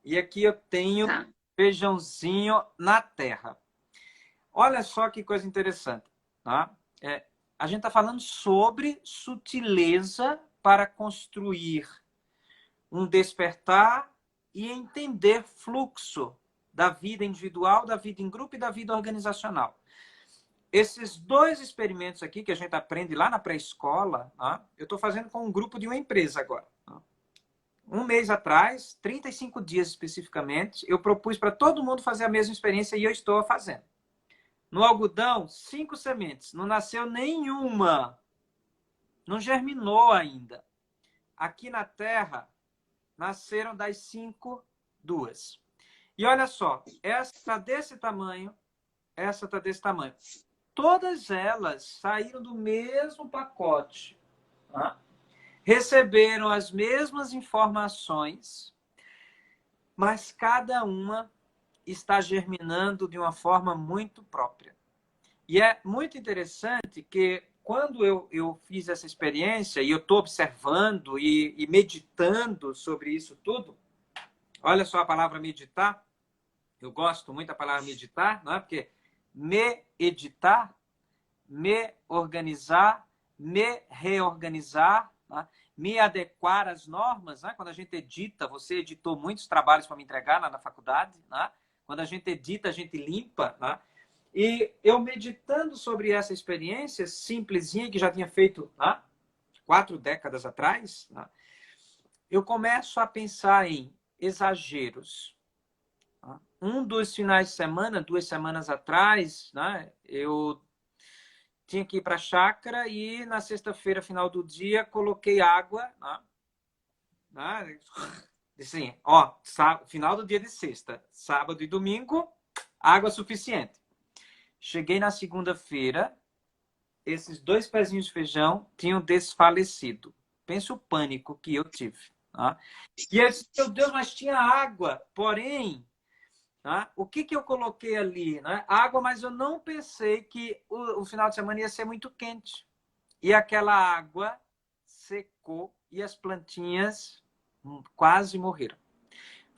e aqui eu tenho Tá. feijãozinho na terra. Olha só que coisa interessante. Tá? A gente está falando sobre sutileza para construir um despertar e entender fluxo da vida individual, da vida em grupo e da vida organizacional. Esses dois experimentos aqui que a gente aprende lá na pré-escola, eu estou fazendo com um grupo de uma empresa agora. Um mês atrás, 35 dias especificamente, eu propus para todo mundo fazer a mesma experiência e eu estou fazendo. No algodão, 5 sementes, não nasceu nenhuma, não germinou ainda. Aqui na terra, nasceram das 5, 2. E olha só, essa está desse tamanho, essa está desse tamanho. Todas elas saíram do mesmo pacote. Tá? Receberam as mesmas informações, mas cada uma está germinando de uma forma muito própria. E é muito interessante que quando eu fiz essa experiência e eu estou observando e meditando sobre isso tudo, olha só a palavra meditar, eu gosto muito da palavra meditar, não é? Porque meditar, me organizar, me reorganizar, né? Me adequar às normas. Né? Quando a gente edita, você editou muitos trabalhos para me entregar lá na faculdade. Né? Quando a gente edita, a gente limpa. Né? E eu meditando sobre essa experiência simplesinha que já tinha feito 4 décadas atrás, né? Eu começo a pensar em exageros. Um dos finais de semana, 2 semanas atrás, né, eu tinha que ir para a chácara e na sexta-feira, final do dia, coloquei água. Né, assim, final do dia de sexta, sábado e domingo, água suficiente. Cheguei na segunda-feira, esses 2 pezinhos de feijão tinham desfalecido. Pensa o pânico que eu tive. Tá? E eu disse, meu Deus, mas tinha água. Porém, o que eu coloquei ali? Água, mas eu não pensei que o final de semana ia ser muito quente. E aquela água secou e as plantinhas quase morreram.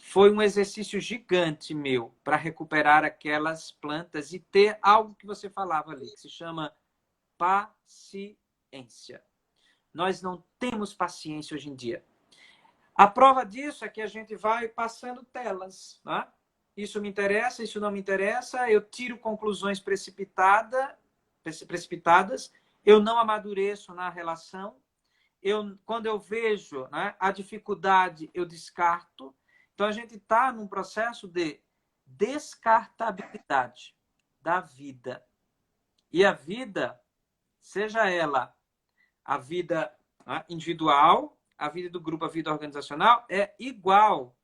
foi um exercício gigante meu para recuperar aquelas plantas e ter algo que você falava ali, que se chama paciência. Nós não temos paciência hoje em dia. A prova disso é que a gente vai passando telas, né? Isso me interessa, isso não me interessa, eu tiro conclusões precipitadas, eu não amadureço na relação, quando eu vejo, né, a dificuldade, eu descarto. Então, a gente está num processo de descartabilidade da vida. E a vida, seja ela a vida, né, individual, a vida do grupo, a vida organizacional, é igual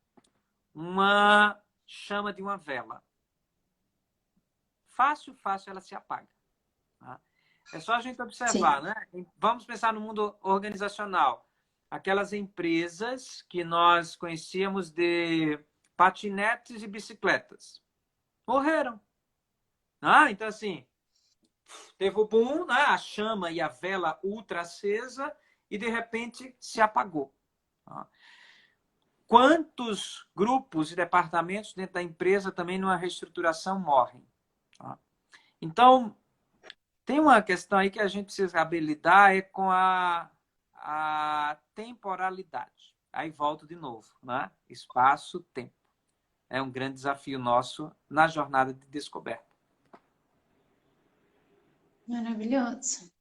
uma chama de uma vela. Fácil, fácil ela se apaga. Tá? É só a gente observar, Sim. né? Vamos pensar no mundo organizacional. Aquelas empresas que nós conhecíamos de patinetes e bicicletas morreram. Então, assim, teve o boom, né? A chama e a vela ultra acesa e, de repente, se apagou. Quantos grupos e departamentos dentro da empresa também numa reestruturação morrem? Então, tem uma questão aí que a gente precisa saber lidar é com a temporalidade. Aí volto de novo, né? Espaço, tempo. É um grande desafio nosso na jornada de descoberta. Maravilhoso.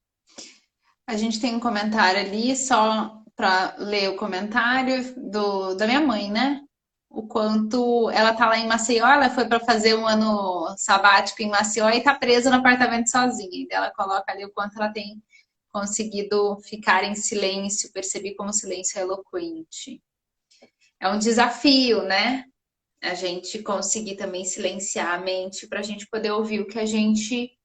A gente tem um comentário ali, só para ler o comentário da minha mãe, né? O quanto ela tá lá em Maceió, ela foi para fazer um ano sabático em Maceió e tá presa no apartamento sozinha. E ela coloca ali o quanto ela tem conseguido ficar em silêncio, percebi como o silêncio é eloquente. É um desafio, né? A gente conseguir também silenciar a mente para a gente poder ouvir o que a gente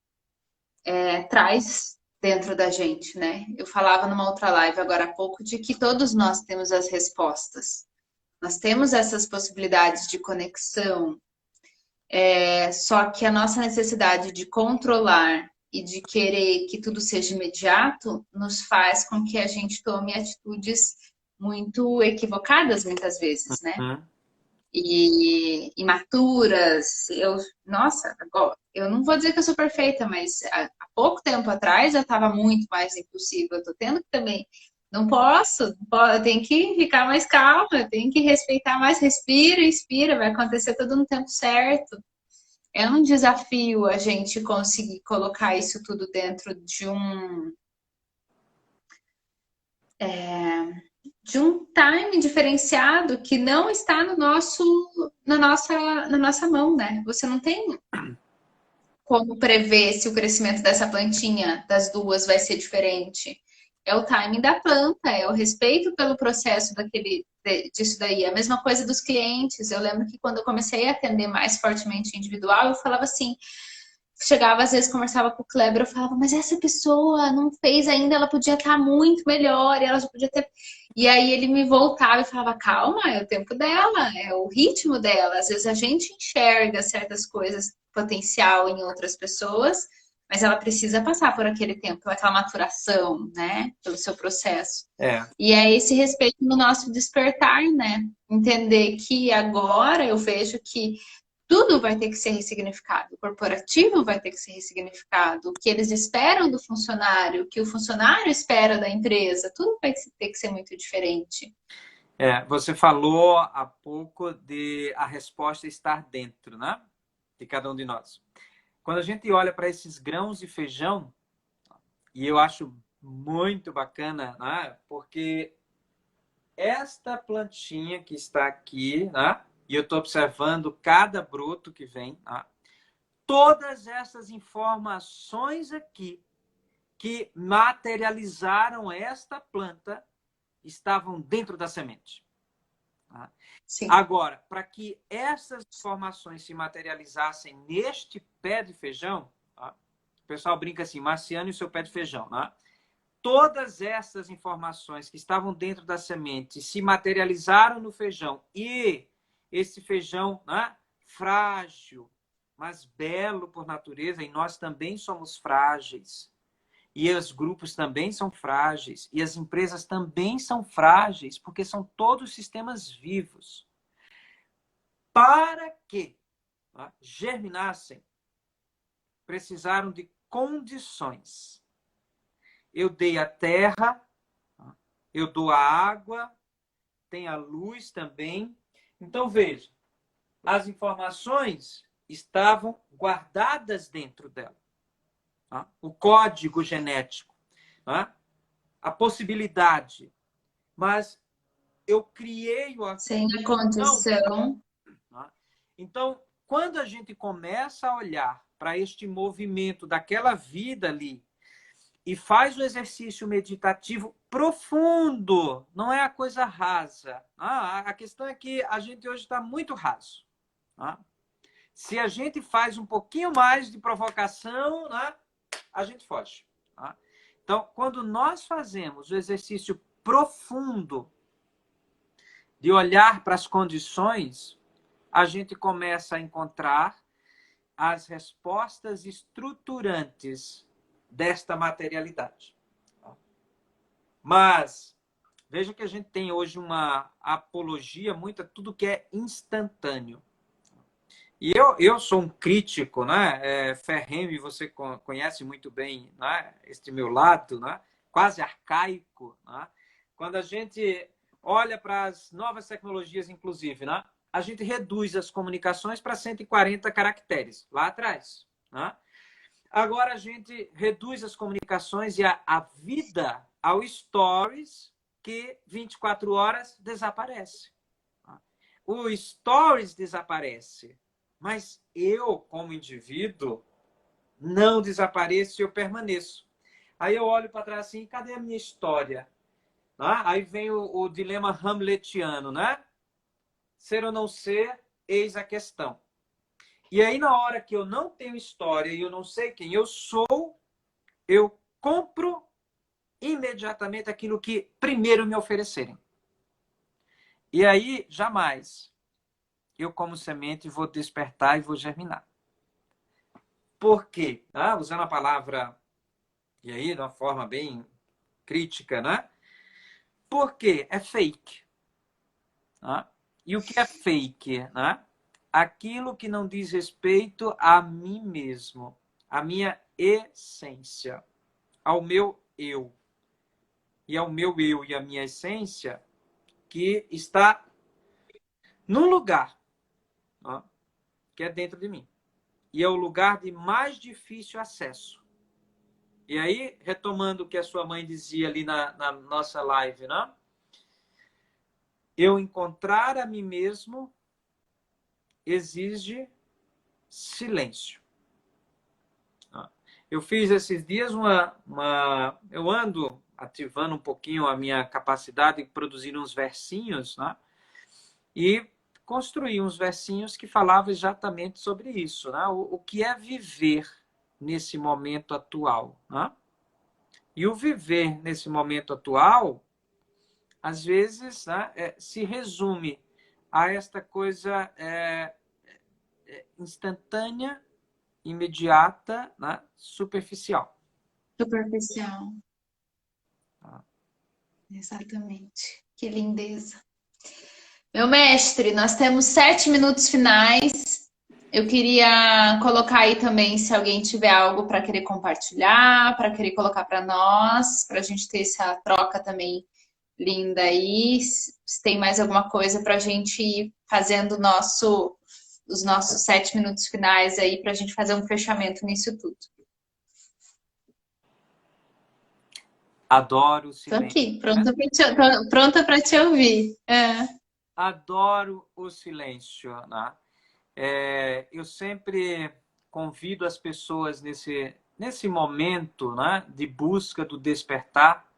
traz dentro da gente, né? Eu falava numa outra live agora há pouco de que todos nós temos as respostas. Nós temos essas possibilidades de conexão, só que a nossa necessidade de controlar e de querer que tudo seja imediato nos faz com que a gente tome atitudes muito equivocadas muitas vezes, né? E imaturas. Nossa, agora, eu não vou dizer que eu sou perfeita, mas há pouco tempo atrás eu estava muito mais impossível. Eu tô tendo que também. Não posso, eu tenho que ficar mais calma, eu tenho que respeitar mais, respira, inspira, vai acontecer tudo no tempo certo. É um desafio a gente conseguir colocar isso tudo dentro de um time diferenciado que não está na nossa mão, né? Você não tem como prever se o crescimento dessa plantinha, das duas, vai ser diferente. É o timing da planta, é o respeito pelo processo disso daí. A mesma coisa dos clientes. Eu lembro que quando eu comecei a atender mais fortemente individual, eu falava assim, chegava às vezes, conversava com o Kleber, eu falava, mas essa pessoa não fez ainda, ela podia estar muito melhor, ela já podia ter. E aí ele me voltava e falava, calma, é o tempo dela, é o ritmo dela. Às vezes a gente enxerga certas coisas, potencial em outras pessoas, mas ela precisa passar por aquele tempo, por aquela maturação, né? Pelo seu processo. E é esse respeito no nosso despertar, né? Entender que agora eu vejo que tudo vai ter que ser ressignificado. O corporativo vai ter que ser ressignificado. O que eles esperam do funcionário, o que o funcionário espera da empresa, tudo vai ter que ser muito diferente. Você falou há pouco de a resposta estar dentro, né? De cada um de nós. Quando a gente olha para esses grãos de feijão, e eu acho muito bacana, né? Porque esta plantinha que está aqui, né? E eu estou observando cada broto que vem, né? Todas essas informações aqui que materializaram esta planta estavam dentro da semente. Sim. Agora, para que essas informações se materializassem neste pé de feijão, o pessoal brinca assim, Marciano e o seu pé de feijão, né? Todas essas informações que estavam dentro da semente se materializaram no feijão e esse feijão, né, frágil, mas belo por natureza, e nós também somos frágeis. E os grupos também são frágeis. E as empresas também são frágeis, porque são todos sistemas vivos. para que germinassem, precisaram de condições. Eu dei a terra, eu dou a água, tem a luz também. Então, veja, as informações estavam guardadas dentro dela. O código genético, a possibilidade. Mas eu criei a sem a condição. Então, quando a gente começa a olhar para este movimento daquela vida ali e faz o exercício meditativo profundo, não é a coisa rasa. A questão é que a gente hoje está muito raso. Se a gente faz um pouquinho mais de provocação, a gente foge. Então, quando nós fazemos o exercício profundo de olhar para as condições, a gente começa a encontrar as respostas estruturantes desta materialidade. Mas veja que a gente tem hoje uma apologia muito a tudo que é instantâneo. E eu sou um crítico, né? Ferrenho, e você conhece muito bem, né? Este meu lado, né? Quase arcaico. Né? Quando a gente olha para as novas tecnologias, inclusive, né? A gente reduz as comunicações para 140 caracteres, lá atrás. Né? Agora a gente reduz as comunicações e a vida ao stories, que 24 horas desaparece. O stories desaparece, mas eu, como indivíduo, não desapareço e eu permaneço. Aí eu olho para trás assim, cadê a minha história? Aí vem o dilema hamletiano, né? Ser ou não ser, eis a questão. E aí, na hora que eu não tenho história e eu não sei quem eu sou, eu compro imediatamente aquilo que primeiro me oferecerem. E aí, jamais eu, como semente, vou despertar e vou germinar. Por quê? Usando a palavra, e aí, de uma forma bem crítica, né? Porque é fake. E o que é fake? Aquilo que não diz respeito a mim mesmo, à minha essência, ao meu eu. E ao meu eu e à minha essência, que está num lugar que é dentro de mim. E é o lugar de mais difícil acesso. E aí, retomando o que a sua mãe dizia ali na nossa live, né? Eu encontrar a mim mesmo exige silêncio. Eu fiz esses dias eu ando ativando um pouquinho a minha capacidade de produzir uns versinhos, né? E construí uns versinhos que falavam exatamente sobre isso, né? O que é viver nesse momento atual, né? E o viver nesse momento atual, às vezes, né, se resume a esta coisa instantânea, imediata, né, superficial. Superficial. Exatamente. Que lindeza. Meu mestre, nós temos 7 minutos finais. Eu queria colocar aí também, se alguém tiver algo para querer compartilhar, para querer colocar para nós, para a gente ter essa troca também linda aí. Se tem mais alguma coisa para a gente ir fazendo os nossos 7 minutos finais aí, para a gente fazer um fechamento nisso tudo. Adoro o Estou silêncio. aqui, pronta para te ouvir. Adoro o silêncio, né? Eu sempre convido as pessoas nesse momento, né, de busca do despertar,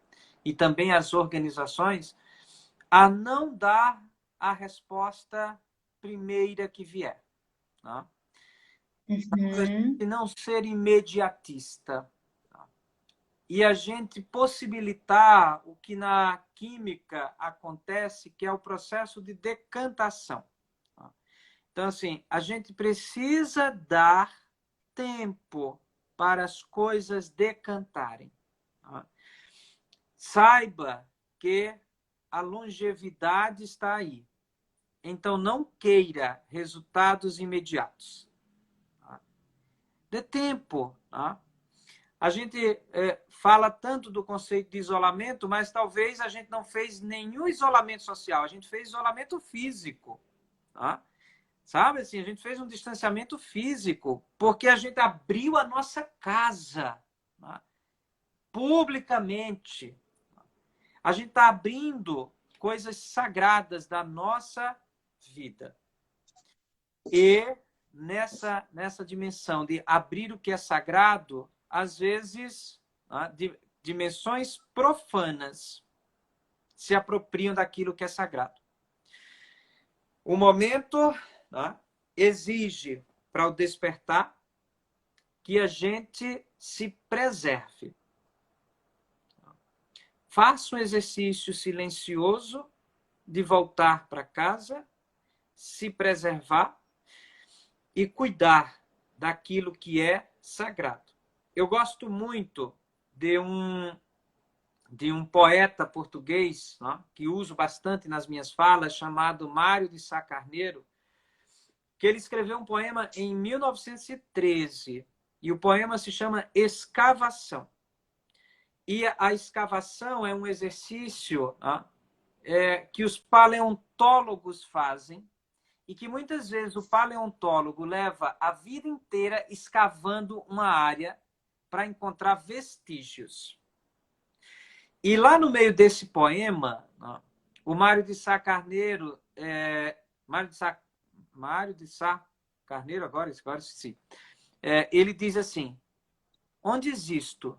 e também as organizações, a não dar a resposta primeira que vier. Né? Uhum. Não ser imediatista. E a gente possibilitar o que na química acontece, que é o processo de decantação. Então, assim, a gente precisa dar tempo para as coisas decantarem. Saiba que a longevidade está aí. então não queira resultados imediatos. Tá? Dê tempo. Tá? A gente fala tanto do conceito de isolamento, mas talvez a gente não fez nenhum isolamento social. A gente fez isolamento físico. Tá? Sabe assim, a gente fez um distanciamento físico, porque a gente abriu a nossa casa, tá? Publicamente. A gente está abrindo coisas sagradas da nossa vida. E nessa dimensão de abrir o que é sagrado, às vezes, dimensões profanas se apropriam daquilo que é sagrado. O momento exige, para o despertar, que a gente se preserve. Faça um exercício silencioso de voltar para casa, se preservar e cuidar daquilo que é sagrado. Eu gosto muito de um poeta português, que uso bastante nas minhas falas, chamado Mário de Sá Carneiro, que ele escreveu um poema em 1913, e o poema se chama Escavação. E a escavação é um exercício que os paleontólogos fazem e que muitas vezes o paleontólogo leva a vida inteira escavando uma área para encontrar vestígios. E lá no meio desse poema, o Mário de Sá Carneiro, Mário de Sá Carneiro, agora esqueci, ele diz assim: onde existo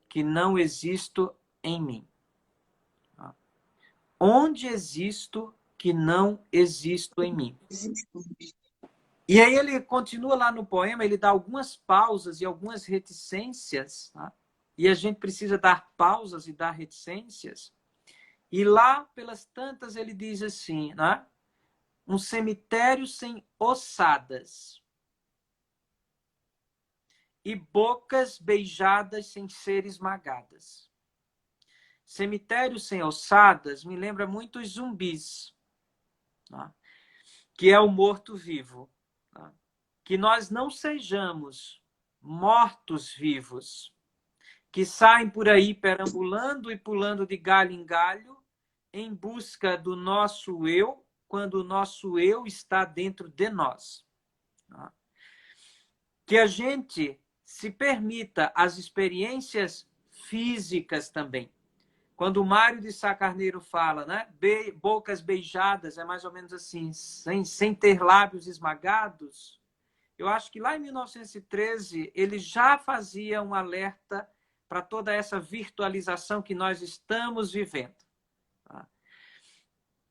que não existo em mim? Onde existo que não existo em mim? E aí ele continua lá no poema, ele dá algumas pausas e algumas reticências, e a gente precisa dar pausas e dar reticências. E lá, pelas tantas, ele diz assim, um cemitério sem ossadas e bocas beijadas sem ser esmagadas. Cemitério sem ossadas me lembra muito os zumbis, que é o morto-vivo. Que nós não sejamos mortos-vivos, que saem por aí perambulando e pulando de galho em galho em busca do nosso eu, quando o nosso eu está dentro de nós. Que a gente se permita as experiências físicas também. Quando o Mário de Sá Carneiro fala, bocas beijadas, é mais ou menos assim, sem ter lábios esmagados, eu acho que lá em 1913 ele já fazia um alerta para toda essa virtualização que nós estamos vivendo.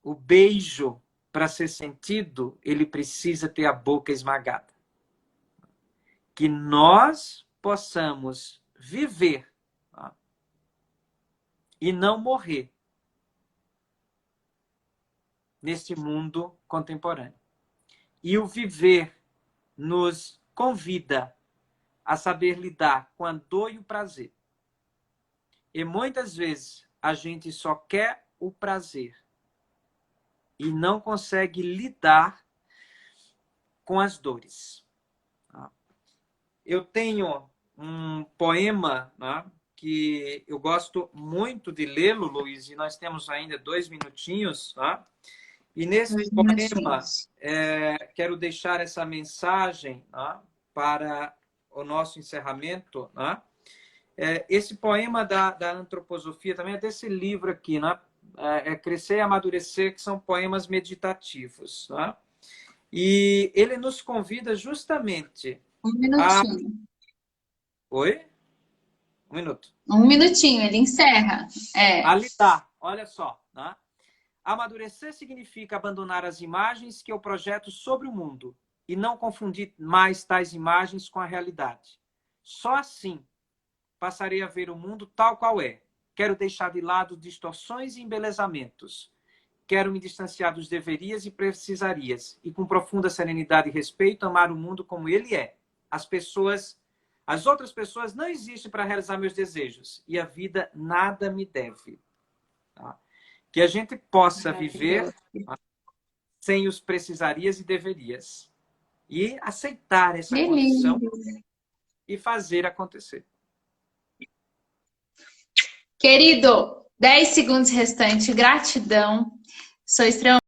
O beijo, para ser sentido, ele precisa ter a boca esmagada. Que nós possamos viver e não morrer neste mundo contemporâneo. E o viver nos convida a saber lidar com a dor e o prazer. E muitas vezes a gente só quer o prazer e não consegue lidar com as dores. Eu tenho um poema que eu gosto muito de lê-lo, Luiz, e nós temos ainda 2 minutinhos. E nesse poema, quero deixar essa mensagem para o nosso encerramento. Esse poema da antroposofia também é desse livro aqui, Crescer e Amadurecer, que são poemas meditativos. E ele nos convida justamente... Um minutinho. Oi? 1 minuto. 1 minutinho, ele encerra. A lidar, olha só. Amadurecer significa abandonar as imagens que eu projeto sobre o mundo e não confundir mais tais imagens com a realidade. Só assim passarei a ver o mundo tal qual é. Quero deixar de lado distorções e embelezamentos. Quero me distanciar dos deverias e precisarias e, com profunda serenidade e respeito, amar o mundo como ele é. As outras pessoas não existem para realizar meus desejos e a vida nada me deve. Que a gente possa viver sem os precisarias e deverias. E aceitar essa Que condição lindo. e fazer acontecer. Querido, 10 segundos restantes. Gratidão. Sou extremamente